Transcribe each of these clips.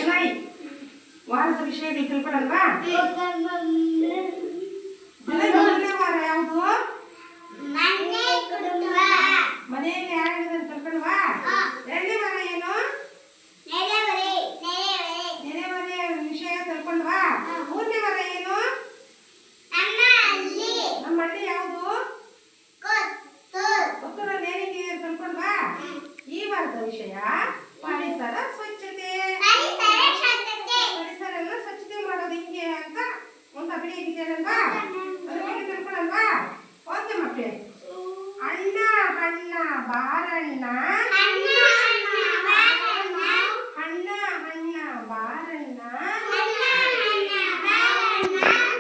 July ವಾರದ ವಿಷಯಗಳು ತಿಳ್ಕೊಳ್ಳಲ್ವಾ? July ಮೊದಲನೇ ವಾರ ಯಾವುದು? ಮನೆಯಲ್ಲಿ ಯಾರಿದ್ದಾರೆ ತಿಳ್ಕೊಳ್ಳಲ್ವಾ? ಎರಡನೇ ವಾರ ಏನು? ನೆರೆಹೊರೆ ವಿಷಯ ತಿಳ್ಕೊಂಡ್ವಾ? ಮೂರನೇ ವಾರ ಏನು? ನಮ್ಮ ಹಳ್ಳಿ ಯಾವುದು? ಗೊತ್ತೂರಲ್ಲಿ ಏನಿದೆ ತಿಳ್ಕೊಂಡ್ವಾ? ಈ ವಾರದ ವಿಷಯ ಪರಿಸರ ಸ್ವಚ್ಛತೆ. ಪರಿಸರ ಎಲ್ಲ ಸ್ವಚ್ಛತೆ ಮಾಡೋದು ಹಿಂಗೆ ಅಂತ ಒಂದು ಅಭಿನಯ ಇದೆಯಲ್ವಾ? ಅದ್ರ ಬಗ್ಗೆ ತಿಳ್ಕೊಳ್ಳಲ್ವಾ? ಓಕೆ ಮಕ್ಕಳೇ. ಅಣ್ಣ ಅಣ್ಣ ಬಾರಣ್ಣ, ಅಣ್ಣ ಅಣ್ಣ ಬಾರಣ್ಣ,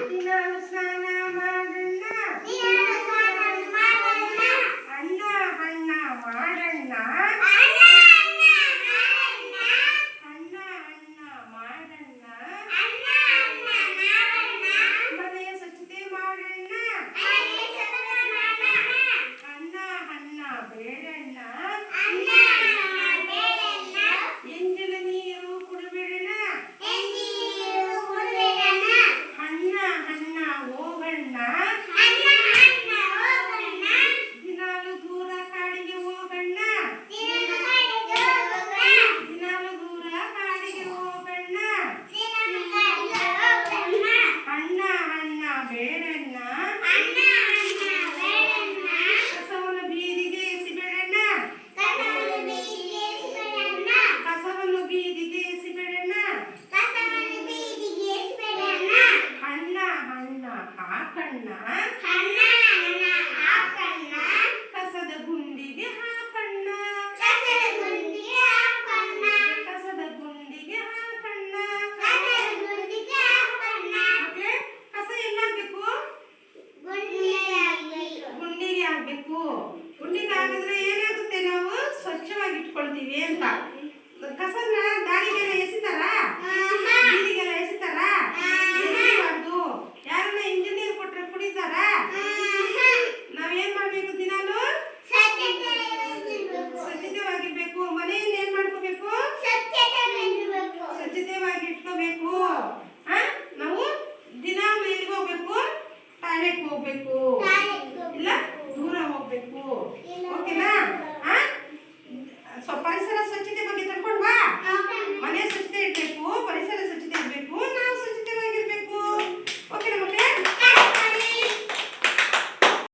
ದಿನಾಲು ಸ್ನಾನ ಮಾಡೋಣ, ಅಣ್ಣ ಅಣ್ಣ ಮಾಡಣ್ಣ, ಅಣ್ಣ ಅಣ್ಣ ಮಾಡಣ್ಣ, ಮನೆಯ ಸ್ವಚ್ಛತೆ ಮಾಡೋಣ, ಅಣ್ಣ ಅಣ್ಣ ಬೇಡಣ್ಣ, ಎಂಜಿನ ನೀರು ಕುಡಿಬೇಡಣ, ಅಣ್ಣ ಅಣ್ಣ ಹೋಗಣ್ಣ, ದಿನಾಲು ದೂರ ಕಾಡಿಗೆ ಹೋಗಣ್ಣ, ದಿನಾಲು ದೂರ ಕಾಡಿಗೆ ಹೋಗಣ್ಣ, ಅಣ್ಣ ಅಣ್ಣ ಬೇಡಣ್ಣ, ಕಸವನ್ನು ಬೀದಿಗೆ ಎಸಿಬೇಡಣ್ಣ, ಕಸವನ್ನು ಬೀದಿಗೆ ಎಸಿಬೇಡಣ್ಣ, ಅಣ್ಣ ಅಣ್ಣ ಹಾಕಣ್ಣ, ಕಸದ ಗುಂಡಿಗೆ ಹಾಕಣ್ಣ, ಕಸದ ಗುಂಡಿಗೆ ಹಾಕಣ್ಣ. ಓಕೆ, ಕಸ ಎಲ್ಲಾಗಬೇಕು? ಗುಂಡಿಗೆ ಆಗ್ಬೇಕು. ಗುಂಡಿಗೆ ಹಾಕಿದ್ರೆ ಏನಾಗುತ್ತೆ? ನಾವು ಸ್ವಚ್ಛವಾಗಿ ಇಟ್ಕೊಳ್ತೀವಿ ಅಂತ. ಕಸನ ದಾರಿಗೆಲ್ಲ ಎಸಿತಾರ, ಬೀದಿಗೆಲ್ಲ ಎಸಿತಾರ? ಎಸಿಬಾರ್ದು. ಯಾರನ್ನ ಇಂಜಿನಿಯರ್ ಕೊಟ್ರೆ ಕುಡಿತಾರ? ನಾವೇನ್ ಮಾಡ್ಬೇಕು? ದಿನಾಲು ಸ್ವಚ್ಛತೆವಾಗಿರ್ಬೇಕು. ಮನೆಯಲ್ಲಿ ಏನ್ ಮಾಡ್ಕೋಬೇಕು? ಸ್ವಚ್ಛತೆವಾಗಿ ಇಟ್ಕೋಬೇಕು. ನಾವು ದಿನಾಲು ಎಲ್ಲಿಗೆ ಹೋಗ್ಬೇಕು? ಟಾಯ್ಲೆಟ್ ಹೋಗ್ಬೇಕು, ಇಲ್ಲ ದೂರ ಹೋಗ್ಬೇಕು.